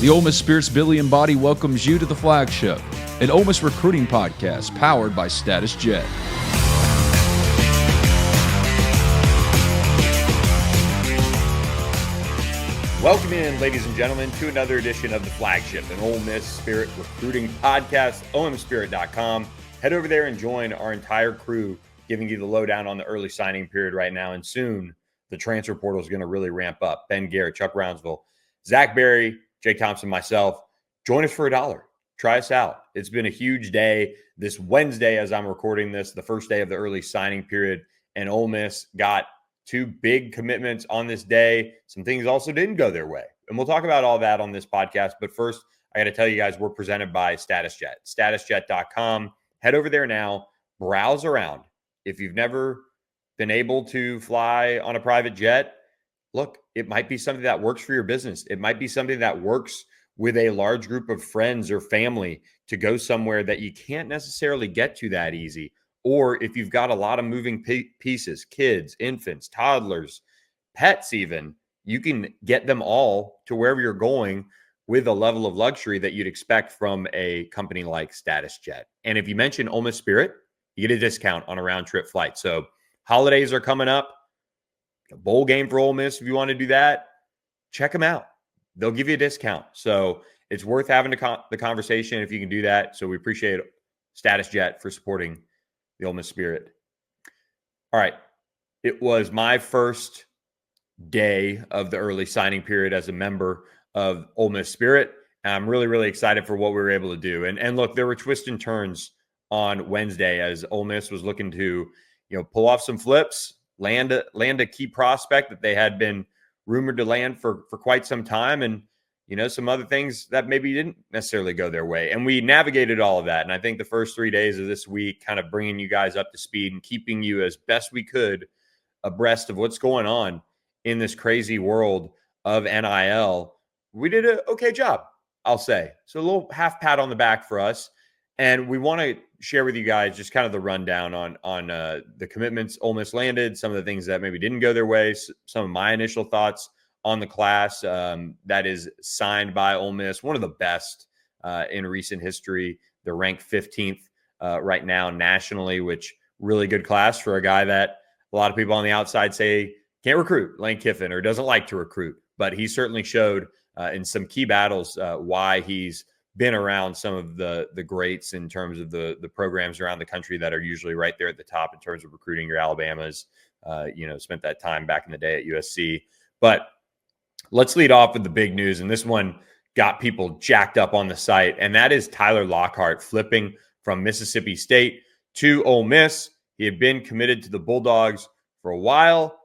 The Ole Miss Spirit's Billy Embody welcomes you to the Flagship, an Ole Miss recruiting podcast powered by StatusJet. Welcome in, ladies and gentlemen, to another edition of the Flagship, an Ole Miss Spirit recruiting podcast, omspirit.com. Head over there and join our entire crew, giving you the lowdown on the early signing period right now. And soon, the transfer portal is going to really ramp up. Ben Garrett, Chuck Brownsville, Zach Berry, Jake Thompson, myself. Join us for $1. Try us out. It's been a huge day. This Wednesday, as I'm recording this, the first day of the early signing period, and Ole Miss got two big commitments on this day. Some things also didn't go their way. And we'll talk about all that on this podcast. But first, I got to tell you guys, we're presented by StatusJet. StatusJet.com. Head over there now. Browse around. If you've never been able to fly on a private jet, look, it might be something that works for your business. It might be something that works with a large group of friends or family to go somewhere that you can't necessarily get to that easy. Or if you've got a lot of moving pieces, kids, infants, toddlers, pets even, you can get them all to wherever you're going with a level of luxury that you'd expect from a company like StatusJet. And if you mention Ole Miss Spirit, you get a discount on a round-trip flight. So holidays are coming up. A bowl game for Ole Miss, if you want to do that, check them out. They'll give you a discount. So it's worth having the conversation if you can do that. So we appreciate StatusJet for supporting the Ole Miss Spirit. All right. It was my first day of the early signing period as a member of Ole Miss Spirit. And I'm really, really excited for what we were able to do. And look, there were twists and turns on Wednesday as Ole Miss was looking to, pull off some flips, land a key prospect that they had been rumored to land for quite some time. And, some other things that maybe didn't necessarily go their way. And we navigated all of that. And I think the first 3 days of this week, kind of bringing you guys up to speed and keeping you as best we could abreast of what's going on in this crazy world of NIL, we did an okay job, I'll say. So a little half pat on the back for us. And we want to share with you guys just kind of the rundown on the commitments Ole Miss landed, some of the things that maybe didn't go their way, some of my initial thoughts on the class that is signed by Ole Miss, one of the best in recent history. They're ranked 15th right now nationally, which really good class for a guy that a lot of people on the outside say can't recruit, Lane Kiffin, or doesn't like to recruit. But he certainly showed in some key battles why he's been around some of the greats in terms of the programs around the country that are usually right there at the top in terms of recruiting. Your Alabamas, spent that time back in the day at USC. But let's lead off with the big news. And this one got people jacked up on the site. And that is Tyler Lockhart flipping from Mississippi State to Ole Miss. He had been committed to the Bulldogs for a while.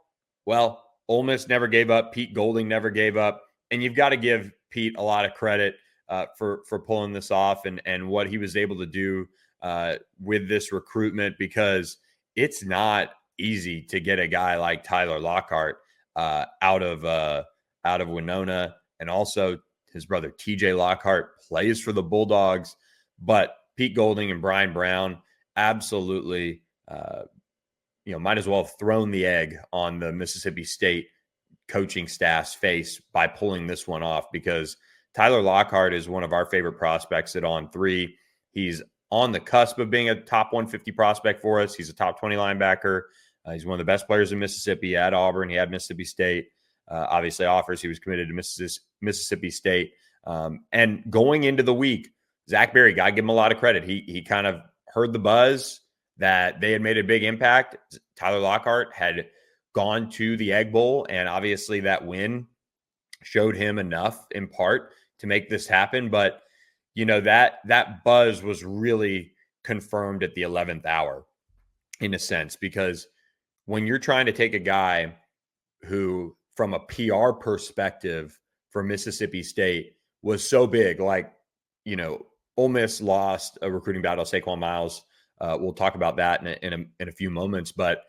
Well, Ole Miss never gave up. Pete Golding never gave up. And you've got to give Pete a lot of credit for pulling this off and what he was able to do with this recruitment, because it's not easy to get a guy like Tyler Lockhart out of Winona. And also his brother TJ Lockhart plays for the Bulldogs. But Pete Golding and Brian Brown absolutely might as well have thrown the egg on the Mississippi State coaching staff's face by pulling this one off, because Tyler Lockhart is one of our favorite prospects at On3. He's on the cusp of being a top 150 prospect for us. He's a top 20 linebacker. He's one of the best players in Mississippi. At Auburn, he had Mississippi State. Obviously offers. He was committed to Mississippi State. And going into the week, Zach Berry, got to give him a lot of credit. He kind of heard the buzz that they had made a big impact. Tyler Lockhart had gone to the Egg Bowl, and obviously that win showed him enough in part to make this happen. But, that buzz was really confirmed at the 11th hour in a sense, because when you're trying to take a guy who, from a PR perspective for Mississippi State, was so big, like, Ole Miss lost a recruiting battle, Saquon Miles. We'll talk about that in a few moments, but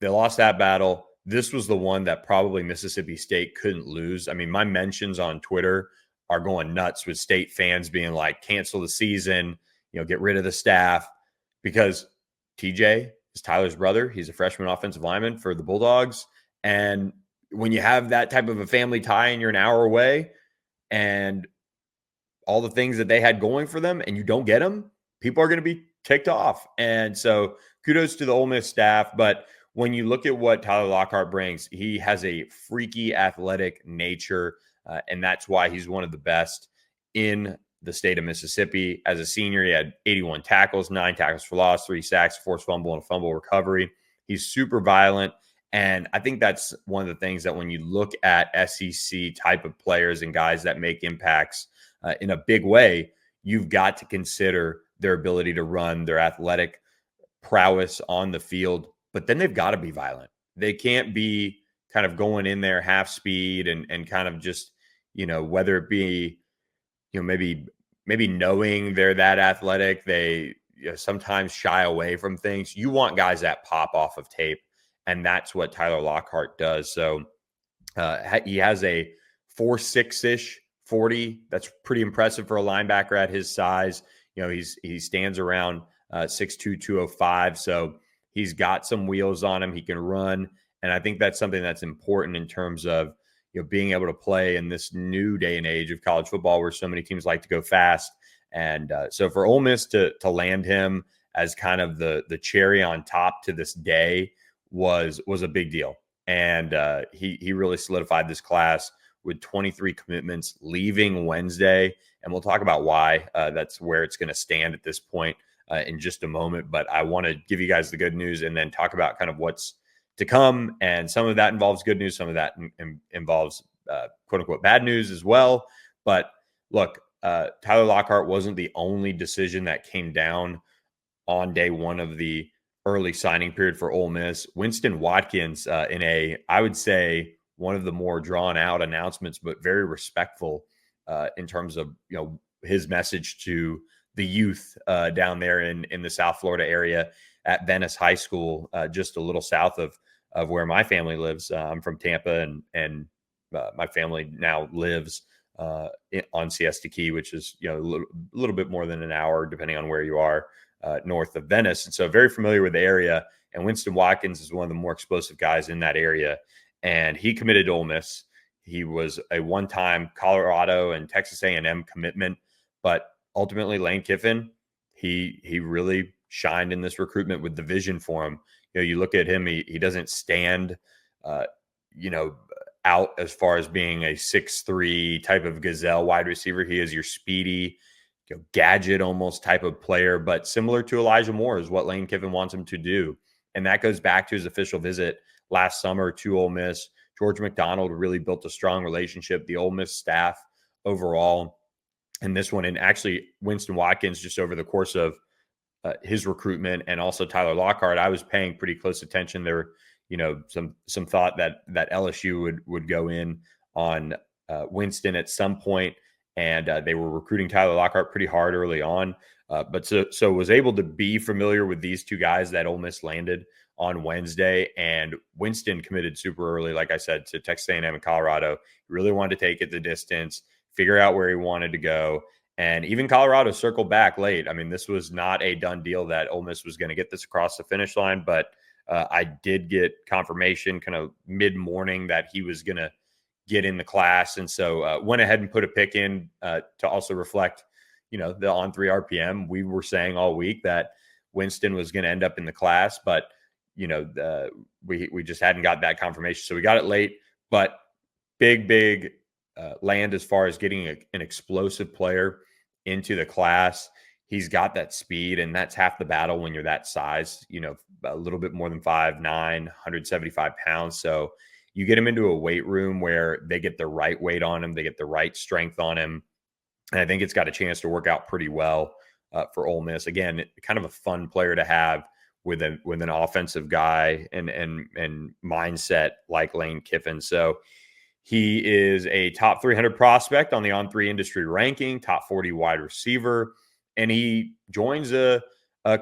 they lost that battle. This was the one that probably Mississippi State couldn't lose. I mean, my mentions on Twitter are going nuts with State fans being like, cancel the season, get rid of the staff, because TJ is Tyler's brother. He's a freshman offensive lineman for the Bulldogs. And when you have that type of a family tie and you're an hour away, and all the things that they had going for them and you don't get them, people are going to be ticked off. And so kudos to the Ole Miss staff. But when you look at what Tyler Lockhart brings, he has a freaky athletic nature. And that's why he's one of the best in the state of Mississippi. As a senior, he had 81 tackles, 9 tackles for loss, 3 sacks, forced fumble, and a fumble recovery. He's super violent. And I think that's one of the things that when you look at SEC type of players and guys that make impacts in a big way, you've got to consider their ability to run, their athletic prowess on the field, but then they've got to be violent. They can't be kind of going in there half speed and kind of just, whether it be, maybe knowing they're that athletic, they sometimes shy away from things. You want guys that pop off of tape. And that's what Tyler Lockhart does. So he has a 4.6-ish 40. That's pretty impressive for a linebacker at his size. He stands around 6'2", 205. So he's got some wheels on him. He can run. And I think that's something that's important in terms of being able to play in this new day and age of college football where so many teams like to go fast. And so for Ole Miss to land him as kind of the cherry on top to this day was a big deal. And he really solidified this class with 23 commitments leaving Wednesday. And we'll talk about why that's where it's going to stand at this point in just a moment. But I want to give you guys the good news and then talk about kind of what's to come. And some of that involves good news. Some of that involves quote unquote bad news as well. But look, Tyler Lockhart wasn't the only decision that came down on day one of the early signing period for Ole Miss. Winston Watkins in I would say, one of the more drawn out announcements, but very respectful in terms of, his message to the youth down there in the South Florida area at Venice High School, just a little south of where my family lives. I'm from Tampa and my family now lives on Siesta Key, which is, a little bit more than an hour, depending on where you are. North of Venice. And so very familiar with the area. And Winston Watkins is one of the more explosive guys in that area. And he committed to Ole Miss. He was a one-time Colorado and Texas A&M commitment. But ultimately, Lane Kiffin, he really shined in this recruitment with the vision for him. You look at him, he doesn't stand, out as far as being a 6'3" type of gazelle wide receiver. He is your speedy, gadget almost type of player, but similar to Elijah Moore is what Lane Kiffin wants him to do. And that goes back to his official visit last summer to Ole Miss. George McDonald really built a strong relationship, the Ole Miss staff overall. And this one, and actually Winston Watkins, just over the course of his recruitment, and also Tyler Lockhart, I was paying pretty close attention. There were, some thought that LSU would go in on Winston at some point. And they were recruiting Tyler Lockhart pretty hard early on. But so was able to be familiar with these two guys that Ole Miss landed on Wednesday. And Winston committed super early, like I said, to Texas A&M and Colorado. He really wanted to take it the distance, figure out where he wanted to go. And even Colorado circled back late. I mean, this was not a done deal that Ole Miss was going to get this across the finish line. But I did get confirmation kind of mid-morning that he was going to get in the class. And so went ahead and put a pick in to also reflect, the on 3 RPM. We were saying all week that Winston was going to end up in the class, but, we just hadn't got that confirmation. So we got it late, but big land as far as getting an explosive player into the class. He's got that speed, and that's half the battle when you're that size, a little bit more than 5'9", 175 pounds. So you get him into a weight room where they get the right weight on him, they get the right strength on him, and I think it's got a chance to work out pretty well for Ole Miss. Again, kind of a fun player to have with an offensive guy and mindset like Lane Kiffin. So he is a top 300 prospect on the On3 industry ranking, top 40 wide receiver, and he joins a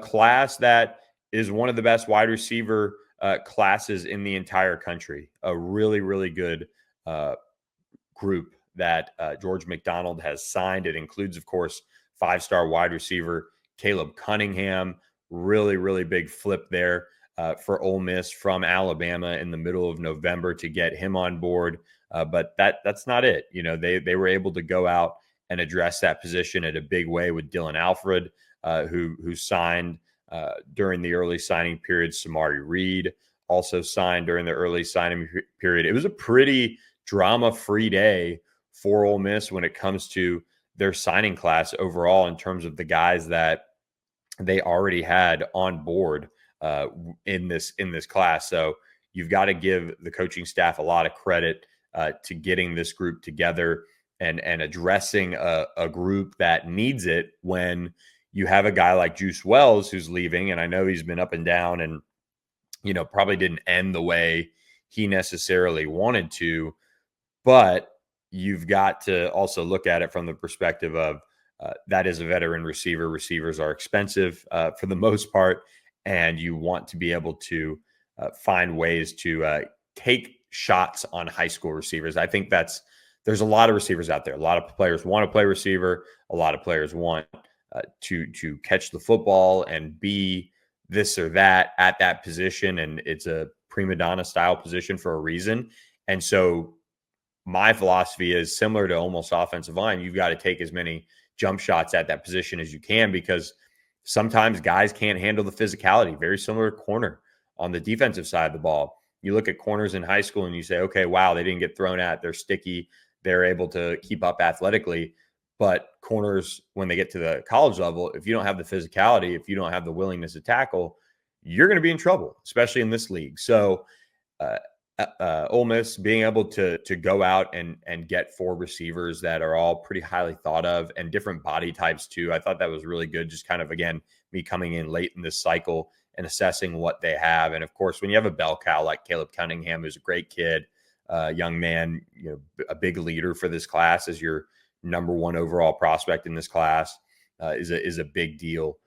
class that is one of the best wide receiver classes in the entire country. A really, really good group that George McDonald has signed. It includes, of course, 5-star wide receiver Caleb Cunningham. Really, really big flip there for Ole Miss from Alabama in the middle of November to get him on board. But that's not it. They were able to go out and address that position in a big way with Dylan Alfred, who signed during the early signing period. Samari Reed also signed during the early signing period. It was a pretty drama-free day for Ole Miss when it comes to their signing class overall in terms of the guys that they already had on board in this class. So you've got to give the coaching staff a lot of credit to getting this group together and addressing a group that needs it when you have a guy like Juice Wells who's leaving. And I know he's been up and down and, probably didn't end the way he necessarily wanted to, but you've got to also look at it from the perspective of that is a veteran receiver. Receivers are expensive for the most part, and you want to be able to find ways to take shots on high school receivers. I think there's a lot of receivers out there. A lot of players want to play receiver. A lot of players want to catch the football and be this or that at that position, and it's a prima donna style position for a reason. And so my philosophy is similar to almost offensive line. You've got to take as many jump shots at that position as you can, because sometimes guys can't handle the physicality. Very similar to corner on the defensive side of the ball. You look at corners in high school and you say, okay, wow, they didn't get thrown at. They're sticky. They're able to keep up athletically. But corners, when they get to the college level, if you don't have the physicality, if you don't have the willingness to tackle, you're going to be in trouble, especially in this league. So Ole Miss being able to go out and get 4 receivers that are all pretty highly thought of and different body types too. I thought that was really good. Just kind of, again, me coming in late in this cycle and assessing what they have. And of course, when you have a bell cow like Caleb Cunningham, who's a great kid, young man, a big leader for this class as your number 1 overall prospect in this class, is a big deal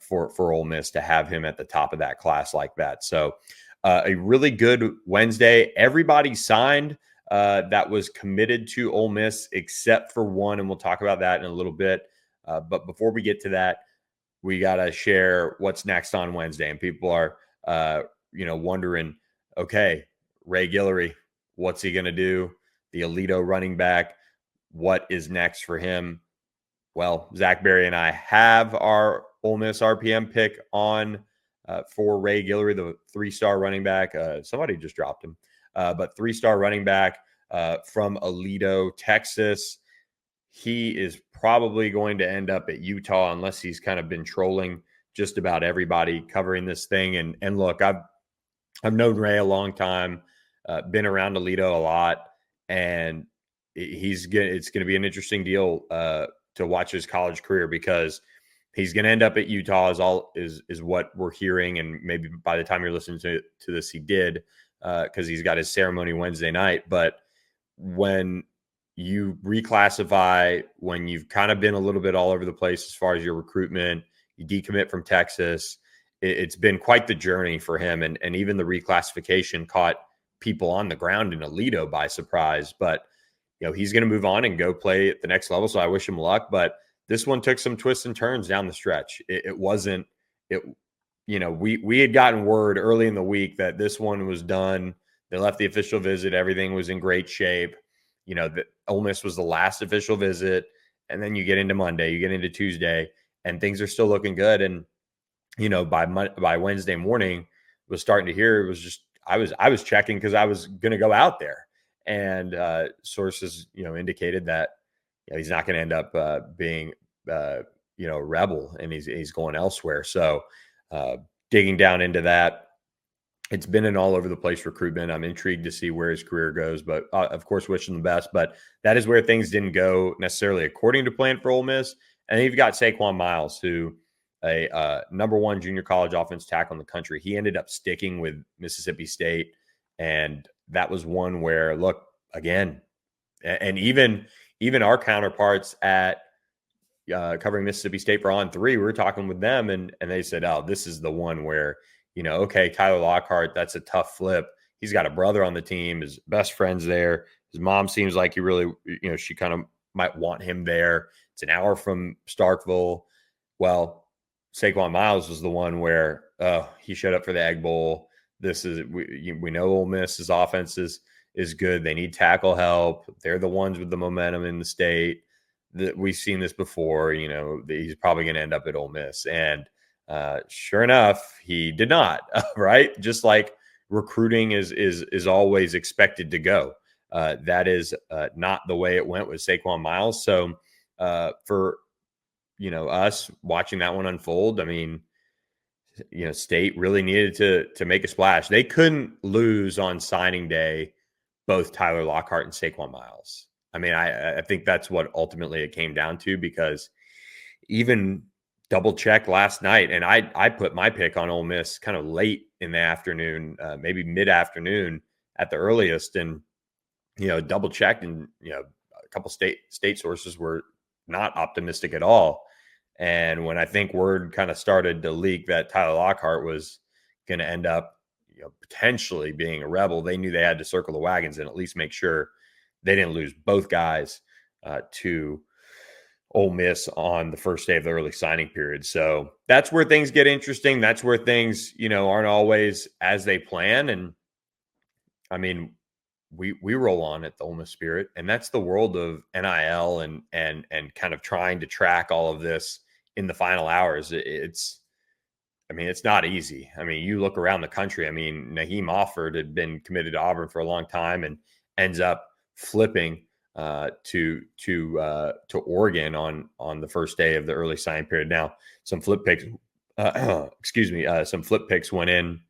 for Ole Miss to have him at the top of that class like that. So a really good Wednesday. Everybody signed that was committed to Ole Miss except for one, and we'll talk about that in a little bit. But before we get to that, we got to share what's next on Wednesday. And people are, wondering, okay, Ray Guillory, what's he going to do? The Alito running back, what is next for him? Well, Zach Berry and I have our Ole Miss RPM pick on for Ray Guillory, the 3-star running back. Somebody just dropped him, but 3-star running back from Alito, Texas. He is probably going to end up at Utah unless he's kind of been trolling just about everybody covering this thing. And look, I've known Ray a long time, been around Alito a lot, and it's going to be an interesting deal to watch his college career, because he's going to end up at Utah is what we're hearing. And maybe by the time you're listening to this, he did, because he's got his ceremony Wednesday night. But when you reclassify, when you've kind of been a little bit all over the place as far as your recruitment, you decommit from Texas, it's been quite the journey for him. And even the reclassification caught people on the ground in Alito by surprise. But he's going to move on and go play at the next level. So I wish him luck. But this one took some twists and turns down the stretch. We had gotten word early in the week that this one was done. They left the official visit. Everything was in great shape. The Ole Miss was the last official visit. And then you get into Monday, you get into Tuesday, and things are still looking good. And, by Wednesday morning, was starting to hear, it was just, I was checking because I was going to go out there. And sources, indicated that he's not going to end up being, a rebel, and he's going elsewhere. So digging down into that, it's been an all over the place recruitment. I'm intrigued to see where his career goes, but of course, wish him the best. But that is where things didn't go necessarily according to plan for Ole Miss. And then you've got Saquon Miles, who a number 1 junior college offense tackle in the country. He ended up sticking with Mississippi State. And that was one where, look, again, and even our counterparts at covering Mississippi State for On3, we were talking with them, and they said, oh, this is the one where, okay, Tyler Lockhart, that's a tough flip. He's got a brother on the team. His best friend's there. His mom seems like he really, she kind of might want him there. It's an hour from Starkville. Well, Saquon Miles was the one where he showed up for the Egg Bowl. We know Ole Miss's offense is good. They need tackle help. They're the ones with the momentum in the state. we've seen this before. He's probably going to end up at Ole Miss, and sure enough, he did not. Right, just like recruiting is always expected to go. That is not the way it went with Saquon Miles. So for us watching that one unfold, I mean, State really needed to make a splash. They couldn't lose on signing day, both Tyler Lockhart and Saquon Miles. I mean, I think that's what ultimately it came down to, because even double check last night, and I put my pick on Ole Miss kind of late in the afternoon, maybe mid-afternoon at the earliest, and double checked, and a couple state sources were not optimistic at all. And when I think word kind of started to leak that Tyler Lockhart was going to end up, potentially being a Rebel, they knew they had to circle the wagons and at least make sure they didn't lose both guys to Ole Miss on the first day of the early signing period. So that's where things get interesting. That's where things, aren't always as they plan. And I mean, we roll on at the Ole Miss Spirit, and that's the world of NIL and kind of trying to track all of this in the final hours. It's not easy. I mean, you look around the country. I mean, Naheem Offord had been committed to Auburn for a long time and ends up flipping to Oregon on the first day of the early signing period. Now, some flip picks, some flip picks went in,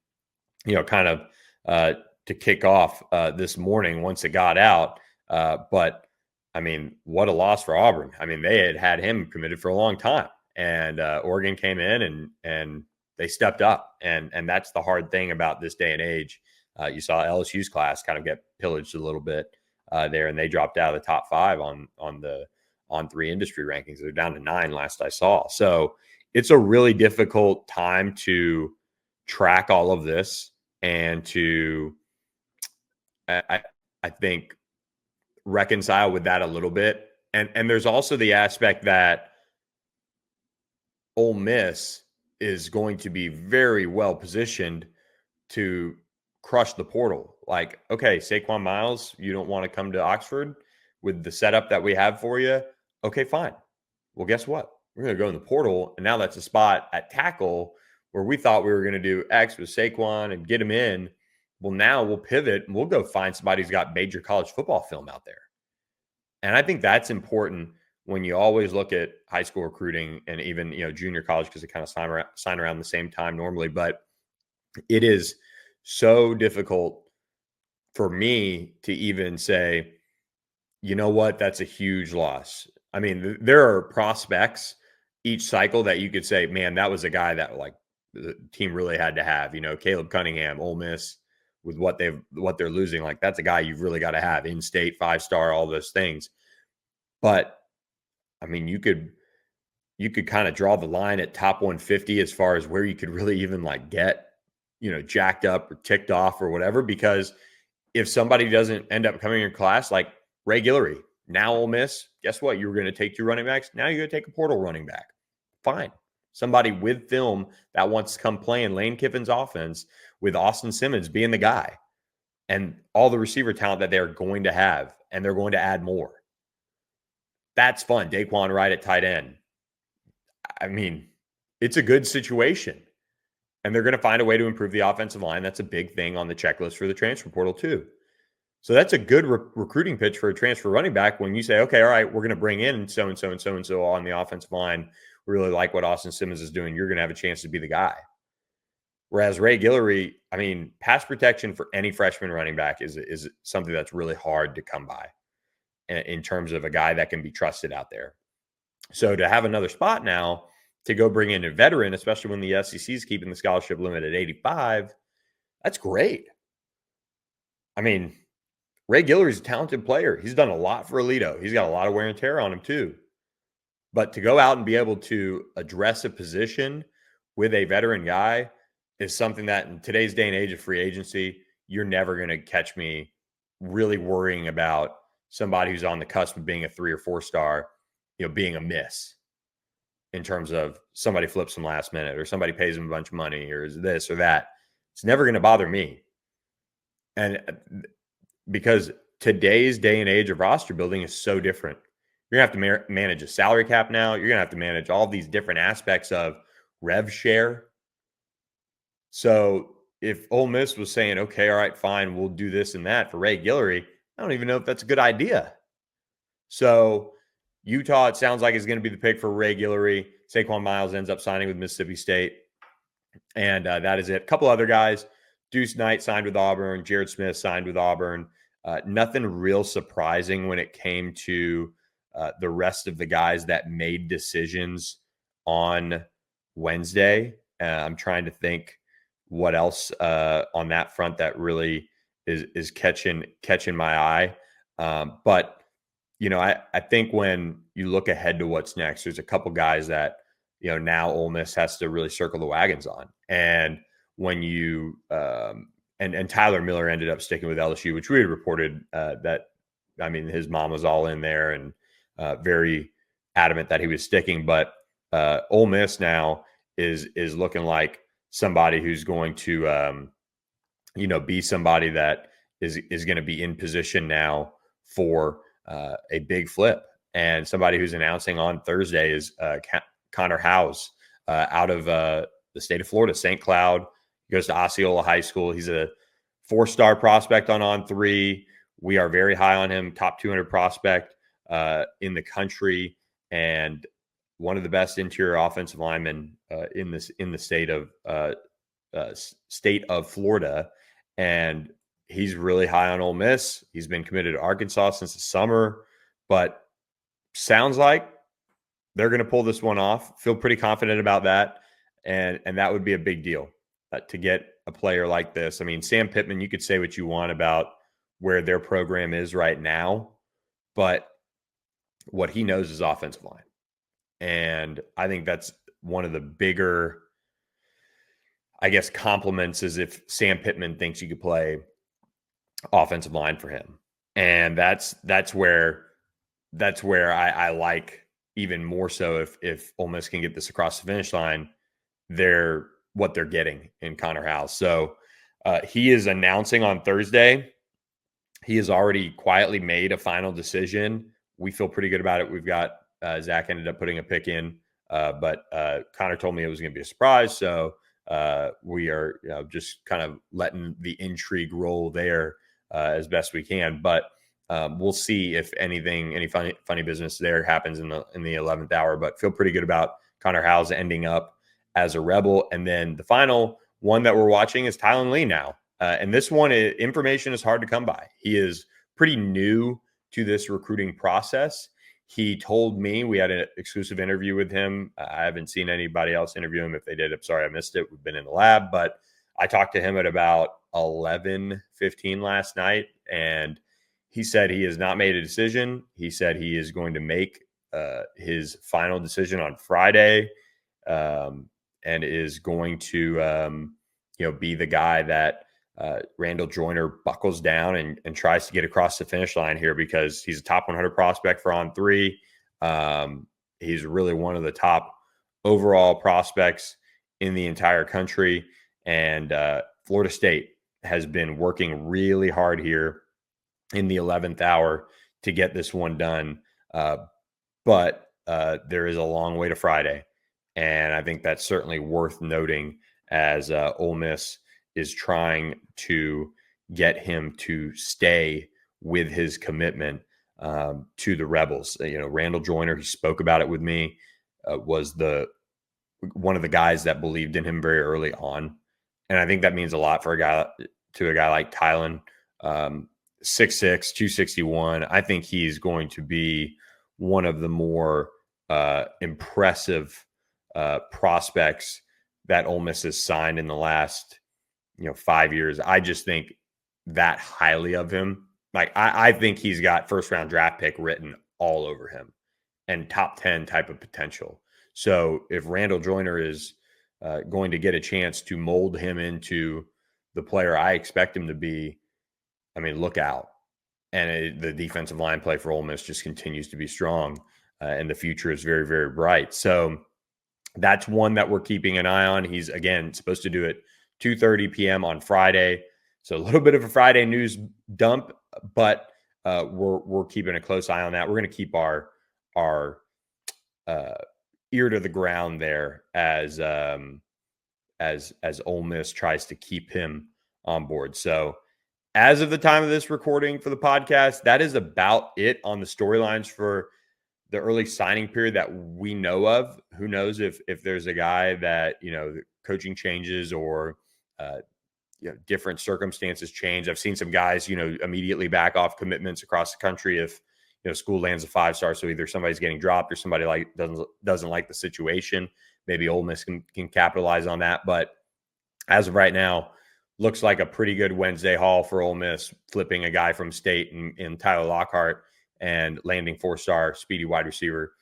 kind of to kick off this morning once it got out. But I mean, what a loss for Auburn. I mean, they had him committed for a long time, and Oregon came in and they stepped up. And that's the hard thing about this day and age. You saw LSU's class kind of get pillaged a little bit there, and they dropped out of the top 5 on the On3 industry rankings. They're down to 9 last I saw. So it's a really difficult time to track all of this and to, I think, reconcile with that a little bit. And there's also the aspect that Ole Miss is going to be very well positioned to crush the portal. Like, okay, Saquon Miles, you don't want to come to Oxford with the setup that we have for you. Okay, fine. Well, guess what? We're going to go in the portal, and now that's a spot at tackle where we thought we were going to do X with Saquon and get him in. Well, now we'll pivot and we'll go find somebody who's got major college football film out there. And I think that's important when you always look at high school recruiting and even, junior college, because they kind of sign around the same time normally. But it is so difficult for me to even say, you know what, that's a huge loss. I mean, there are prospects each cycle that you could say, man, that was a guy that like the team really had to have. Caleb Cunningham, Ole Miss, with what they're losing, like that's a guy you've really got to have in-state, 5-star, all those things. But I mean, you could kind of draw the line at top 150 as far as where you could really even like get, jacked up or ticked off or whatever, because if somebody doesn't end up coming in class, like Ray Guillory, now Ole Miss, guess what? You were going to take 2 running backs. Now you're going to take a portal running back. Fine. Somebody with film that wants to come play in Lane Kiffin's offense with Austin Simmons being the guy, and all the receiver talent that they're going to have, and they're going to add more. That's fun. Daquan Wright at tight end. I mean, it's a good situation, and they're going to find a way to improve the offensive line. That's a big thing on the checklist for the transfer portal too. So that's a good recruiting pitch for a transfer running back when you say, okay, all right, we're going to bring in so-and-so and so-and-so on the offensive line. We really like what Austin Simmons is doing. You're going to have a chance to be the guy. Whereas Ray Guillory, I mean, pass protection for any freshman running back is something that's really hard to come by in terms of a guy that can be trusted out there. So to have another spot now to go bring in a veteran, especially when the SEC is keeping the scholarship limit at 85, that's great. I mean, Ray Guillory's a talented player. He's done a lot for Alito. He's got a lot of wear and tear on him too. But to go out and be able to address a position with a veteran guy is something that in today's day and age of free agency, you're never going to catch me really worrying about somebody who's on the cusp of being a 3 or 4 star, being a miss in terms of somebody flips them last minute or somebody pays them a bunch of money or this or that. It's never going to bother me. And because today's day and age of roster building is so different. You're going to have to manage a salary cap now. You're going to have to manage all these different aspects of rev share. So if Ole Miss was saying, okay, all right, fine, we'll do this and that for Ray Guillory, I don't even know if that's a good idea. So Utah, it sounds like, is going to be the pick for Ray Guillory. Saquon Miles ends up signing with Mississippi State. And that is it. A couple other guys. Deuce Knight signed with Auburn. Jared Smith signed with Auburn. Nothing real surprising when it came to the rest of the guys that made decisions on Wednesday. I'm trying to think what else on that front that really is catching my eye. But I think when you look ahead to what's next, there's a couple guys that now Ole Miss has to really circle the wagons on. And when you and Tyler Miller ended up sticking with LSU, which we had reported that, his mom was all in there and very adamant that he was sticking. But Ole Miss now is looking like somebody who's going to be somebody that is going to be in position now for a big flip. And somebody who's announcing on Thursday is Connor Howes out of the state of Florida, St. Cloud. He goes to Osceola High School. He's a 4-star prospect on On3. We are very high on him, top 200 prospect in the country, and one of the best interior offensive linemen in the state of Florida. And he's really high on Ole Miss. He's been committed to Arkansas since the summer, but sounds like they're going to pull this one off. Feel pretty confident about that. And that would be a big deal to get a player like this. Sam Pittman, you could say what you want about where their program is right now, but what he knows is offensive line. And I think that's one of the bigger, compliments, is if Sam Pittman thinks you could play offensive line for him. And that's where I like even more so if Ole Miss can get this across the finish line, what they're getting in Connor Howes. So he is announcing on Thursday. He has already quietly made a final decision. We feel pretty good about it. We've got Zach ended up putting a pick in, but Connor told me it was going to be a surprise. So we are just kind of letting the intrigue roll there as best we can. But we'll see if any funny business there happens in the 11th hour. But feel pretty good about Connor Howes ending up as a Rebel. And then the final one that we're watching is Tylen Lee now. And this one, information is hard to come by. He is pretty new to this recruiting process. He told me, we had an exclusive interview with him. I haven't seen anybody else interview him. If they did, I'm sorry I missed it. We've been in the lab, but I talked to him at about 11:15 last night, and he said he has not made a decision. He said he is going to make his final decision on Friday, and is going to be the guy that Randall Joyner buckles down and tries to get across the finish line here, because he's a top 100 prospect for On3. He's really one of the top overall prospects in the entire country. And Florida State has been working really hard here in the 11th hour to get this one done. But there is a long way to Friday. And I think that's certainly worth noting, as Ole Miss is trying to get him to stay with his commitment to the Rebels. Randall Joyner, he spoke about it with me, was one of the guys that believed in him very early on. And I think that means a lot for a guy like Tylen, 6'6", 261. I think he's going to be one of the more impressive prospects that Ole Miss has signed in the last 5 years. I just think that highly of him. Like, I think he's got first-round draft pick written all over him and top 10 type of potential. So if Randall Joyner is going to get a chance to mold him into the player I expect him to be, look out. And the defensive line play for Ole Miss just continues to be strong, and the future is very, very bright. So that's one that we're keeping an eye on. He's, again, supposed to do it 2:30 p.m. on Friday. So a little bit of a Friday news dump, but we're keeping a close eye on that. We're going to keep our ear to the ground there as Ole Miss tries to keep him on board. So as of the time of this recording for the podcast, that is about it on the storylines for the early signing period that we know of. Who knows if there's a guy that, the coaching changes or different circumstances change. I've seen some guys, immediately back off commitments across the country if, school lands a 5-star. So either somebody's getting dropped or somebody doesn't like the situation. Maybe Ole Miss can capitalize on that. But as of right now, looks like a pretty good Wednesday haul for Ole Miss, flipping a guy from state in Tyler Lockhart and landing 4-star speedy wide receiver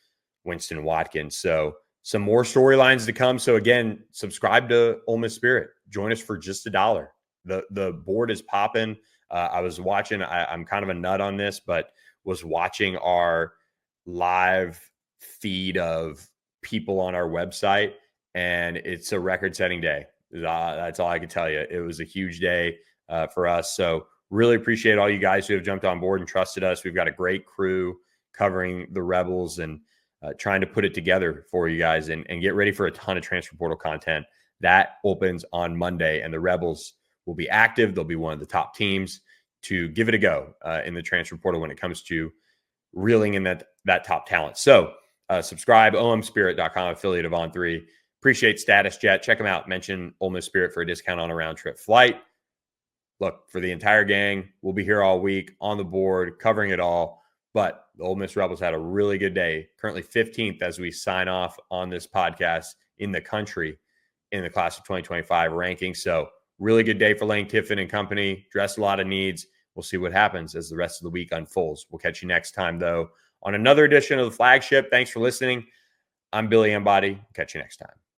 Winston Watkins. So some more storylines to come. So again, subscribe to Ole Miss Spirit. Join us for just $1. The board is popping. I was watching. I'm kind of a nut on this, but was watching our live feed of people on our website, and it's a record-setting day. That's all I can tell you. It was a huge day for us. So really appreciate all you guys who have jumped on board and trusted us. We've got a great crew covering the Rebels and trying to put it together for you guys and get ready for a ton of transfer portal content. That opens on Monday, and the Rebels will be active. They'll be one of the top teams to give it a go in the transfer portal when it comes to reeling in that top talent. So subscribe, omspirit.com, affiliate of On3. Appreciate StatusJet. Check them out. Mention Ole Miss Spirit for a discount on a round-trip flight. Look, for the entire gang, we'll be here all week on the board, covering it all. But the Ole Miss Rebels had a really good day. Currently 15th as we sign off on this podcast in the country in the class of 2025 ranking. So really good day for Lane Kiffin and company. Addressed a lot of needs. We'll see what happens as the rest of the week unfolds. We'll catch you next time, though, on another edition of the Flagship. Thanks for listening. I'm Billy Embody. Catch you next time.